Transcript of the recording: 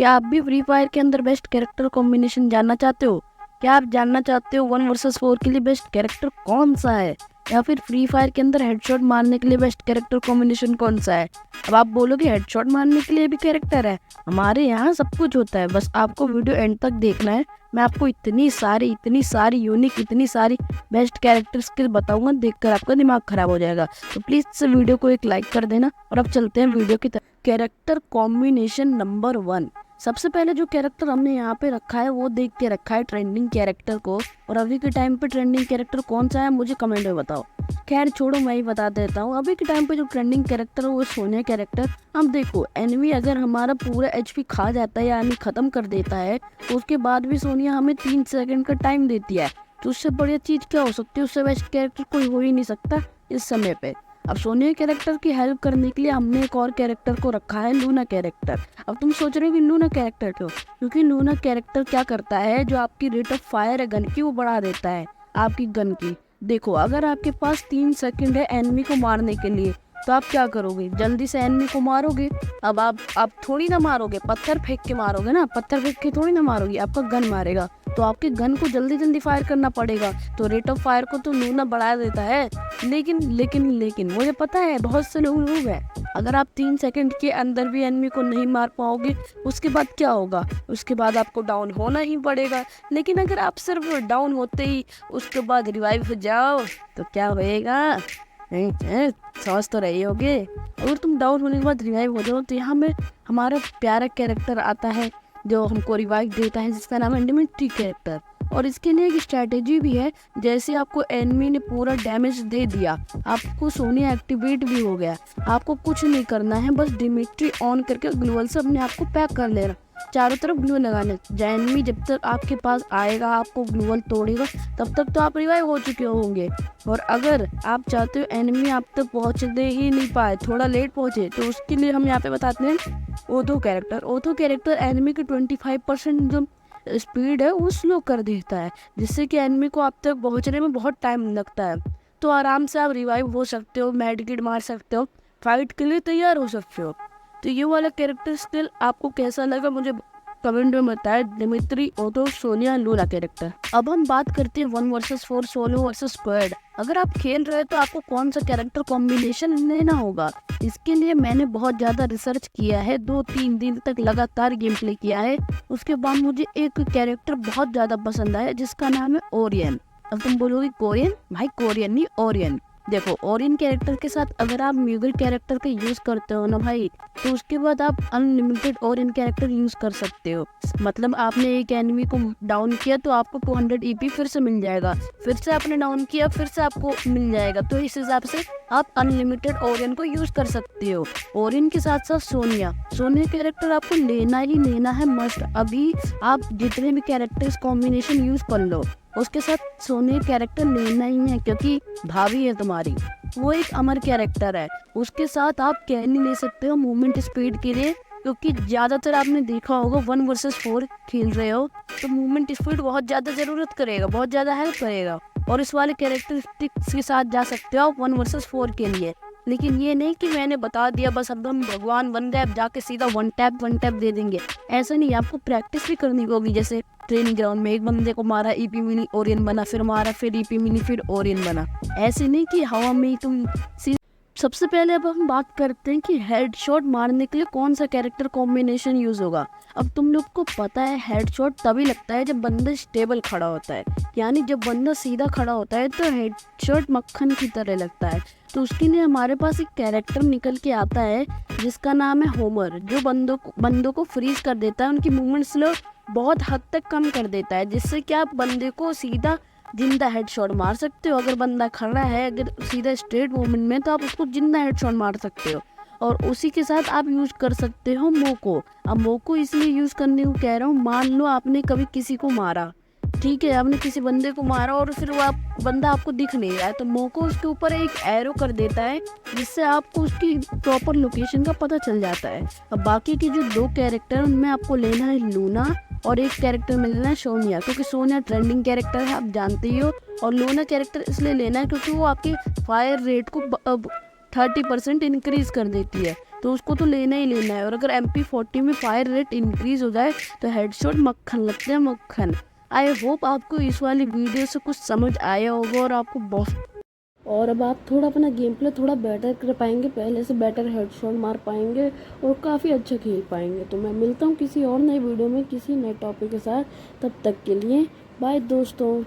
क्या आप भी फ्री फायर के अंदर बेस्ट कैरेक्टर कॉम्बिनेशन जानना चाहते हो? क्या आप जानना चाहते हो 1 वर्सेस 4 के लिए बेस्ट कैरेक्टर कौन सा है, या फिर फ्री फायर के अंदर हेडशॉट मारने के लिए बेस्ट कैरेक्टर कॉम्बिनेशन कौन सा है? अब आप बोलोगे हेडशॉट मारने के लिए भी कैरेक्टर है। हमारे यहाँ सब कुछ होता है, बस आपको वीडियो एंड तक देखना है। मैं आपको इतनी सारी यूनिक, इतनी सारी बेस्ट कैरेक्टर स्किल बताऊंगा, देखकर आपका दिमाग खराब हो जाएगा। तो प्लीज इस वीडियो को एक लाइक कर देना। और अब चलते हैं वीडियो की तरफ। Character combination number 1। सबसे पहले जो कैरेक्टर हमने यहाँ पे रखा है वो देख के रखा है ट्रेंडिंग कैरेक्टर को। और अभी के टाइम पे ट्रेंडिंग कैरेक्टर कौन सा है मुझे कमेंट में बताओ। खैर छोड़ो, मैं ही बता देता हूँ। अभी के टाइम पे जो ट्रेंडिंग कैरेक्टर है वो सोनिया कैरेक्टर। हम देखो, एनिमी अगर हमारा पूरा एचपी खा जाता है यानी खत्म कर देता है, तो उसके बाद भी सोनिया हमें 3 सेकंड का टाइम देती है। तो उससे बढ़िया चीज क्या हो सकती है? उससे बेस्ट कैरेक्टर कोई हो ही नहीं सकता इस समय पे। अब सोनिया कैरेक्टर की हेल्प करने के लिए हमने एक और कैरेक्टर को रखा है, लूना कैरेक्टर। अब तुम सोच रहे हो कि लूना कैरेक्टर क्यों? क्योंकि लूना कैरेक्टर क्या करता है, जो आपकी रेट ऑफ फायर है गन की वो बढ़ा देता है आपकी गन की। देखो, अगर आपके पास 3 सेकंड है एनिमी को मारने के लिए, तो आप क्या करोगे? जल्दी से एनिमी को मारोगे। अब आप थोड़ी ना मारोगे, पत्थर फेंक के मारोगे ना, पत्थर फेंक के थोड़ी ना मारोगे, आपका गन मारेगा। तो आपके गन को जल्दी जल्दी फायर करना पड़ेगा। तो रेट ऑफ फायर को तो लूना बढ़ा देता है। लेकिन मुझे पता है बहुत से लोग हैं, अगर आप 3 सेकंड के अंदर भी एनिमी को नहीं मार पाओगे, उसके बाद क्या होगा? उसके बाद आपको डाउन होना ही पड़ेगा। लेकिन अगर आप सिर्फ डाउन होते ही उसके बाद रिवाइव हो जाओ तो क्या होएगा? समझ तो रही होगे। अगर तुम डाउन होने के बाद रिवाइव हो जाओ तो यहाँ में हमारा प्यारा कैरेक्टर आता है जो हमको रिवाइव देता है, जिसका नाम है डिमिट्री कैरेक्टर। और इसके लिए एक स्ट्रैटेजी भी है। जैसे आपको एनिमी ने पूरा डैमेज दे दिया, आपको सोनिया एक्टिवेट भी हो गया, आपको कुछ नहीं करना है, बस डिमिट्री ऑन करके ग्लूवल से अपने आप को पैक कर लेना, चारों तरफ ग्लू लगाने। एनिमी जब तक आपके पास आएगा, आपको ग्लूवल तोड़ेगा, तब तक तो आप रिवाइव हो चुके होंगे। और अगर आप चाहते हो एनिमी आप तक पहुंचने ही नहीं पाए, थोड़ा लेट पहुंचे, तो उसके लिए हम यहाँ पे बताते हैं ओथो कैरेक्टर। ओथो कैरेक्टर एनिमी की 25% जो स्पीड है वो स्लो कर देता है, जिससे कि एनिमी को आप तक पहुंचने में बहुत टाइम लगता है। तो आराम से आप रिवाइव हो सकते हो, मेडिकेट मार सकते हो, फाइट के लिए तैयार हो सकते हो। तो ये वाला कैरेक्टर स्किल आपको कैसा लगा मुझे कमेंट में बताएं। Dimitri, Otho, Sonia, Luna character. अब हम बात करते हैं 1 वर्सेस 4 सोलो वर्सेस स्क्वाड। अगर आप खेल रहे हो तो आपको कौन सा कैरेक्टर कॉम्बिनेशन लेना होगा? इसके लिए मैंने बहुत ज़्यादा रिसर्च किया है, 2-3 दिन तक लगातार गेम प्ले किया है। उसके बाद मुझे एक कैरेक्टर बहुत ज़्यादा पसंद आया जिसका नाम है ओरियन। अब तुम बोलोगे कोरियन? भाई कोरियन नहीं, ओरियन। देखो, ओरियन कैरेक्टर के साथ अगर आप म्यूगल कैरेक्टर का यूज करते हो ना भाई, तो उसके बाद आप अनलिमिटेड ओरियन कैरेक्टर यूज कर सकते हो। मतलब आपने एक एनिमी को डाउन किया तो आपको 200 ईपी फिर से मिल जाएगा, फिर से आपने डाउन किया फिर से आपको मिल जाएगा। तो इस हिसाब से आप अनलिमिटेड ओरियन को यूज कर सकते हो। ओरियन के साथ साथ सोनिया कैरेक्टर आपको लेना ही लेना है, मस्ट। अभी आप जितने भी कैरेक्टर्स कॉम्बिनेशन यूज कर लो, उसके साथ सोनिया कैरेक्टर लेना ही है, क्योंकि भाभी है तुम्हारी, वो एक अमर कैरेक्टर है। उसके साथ आप कैनी ले सकते हो मूवमेंट स्पीड के लिए, क्योंकि ज़्यादातर आपने देखा होगा 1 वर्सेस 4 खेल रहे हो तो मूवमेंट स्पीड बहुत ज़्यादा ज़रूरत करेगा, बहुत ज़्यादा हेल्प करेगा। और इस वाले कैरेक्टरिस्टिक्स के साथ जा सकते हो आप 1 वर्सेस 4 के लिए। लेकिन ये नहीं कि मैंने बता दिया बस अब हम भगवान बन गए, अब जाके सीधा वन टैप दे देंगे, ऐसा नहीं। आपको प्रैक्टिस भी करनी होगी। जैसे ट्रेनिंग ग्राउंड में एक बंदे को मारा, ईपी मिली, ओरियन बना, फिर मारा, फिर ईपी मिली, फिर ओरियन बना। ऐसे नहीं कि हवा में ही तुम। सबसे पहले अब हम बात करते हैं कि हेडशॉट मारने के लिए कौन सा कैरेक्टर कॉम्बिनेशन यूज होगा। अब तुम लोग को पता है हेडशॉट तभी लगता है जब बंदा स्टेबल खड़ा होता है, यानी जब बंदा सीधा खड़ा होता है तो हेडशॉट मक्खन की तरह लगता है। तो उसके लिए हमारे पास एक कैरेक्टर निकल के आता है जिसका नाम है होमर, जो बंदों को फ्रीज कर देता है, उनकी मूवमेंट स्लो बहुत हद तक कम कर देता है, जिससे कि आप बंदे को सीधा जिंदा हेडशॉट मार सकते हो। अगर बंदा खड़ा है, अगर सीधा स्ट्रेट मूवमेंट में, तो आप उसको जिंदा हेडशॉट मार सकते हो। और उसी के साथ आप यूज कर सकते हो मोको। अब मोको इसलिए यूज करने को कह रहा हूँ, मान लो आपने कभी किसी को मारा, ठीक है, आपने किसी बंदे को मारा और फिर वो बंदा आपको दिख नहीं रहा है, तो मोको उसके ऊपर एक एरो कर देता है, जिससे आपको उसकी प्रॉपर लोकेशन का पता चल जाता है। अब बाकी के जो 2 कैरेक्टर उनमें आपको लेना है लूना, और एक कैरेक्टर में लेना है सोनिया, क्योंकि सोनिया ट्रेंडिंग कैरेक्टर है, आप जानते ही हो। और लूना कैरेक्टर इसलिए लेना है क्योंकि वो आपके फायर रेट को 30% इंक्रीज कर देती है। तो उसको तो लेना ही लेना है। और अगर MP40 में फायर रेट इंक्रीज हो जाए तो हेडशॉट मक्खन लगते हैं, मक्खन। आई होप आपको इस वाली वीडियो से कुछ समझ आया होगा और आपको बहुत, और अब आप थोड़ा अपना गेम प्ले थोड़ा बेटर कर पाएंगे, पहले से बेटर हेडशॉट मार पाएंगे और काफ़ी अच्छा खेल पाएंगे। तो मैं मिलता हूँ किसी और नई वीडियो में किसी नए टॉपिक के साथ, तब तक के लिए बाय दोस्तों।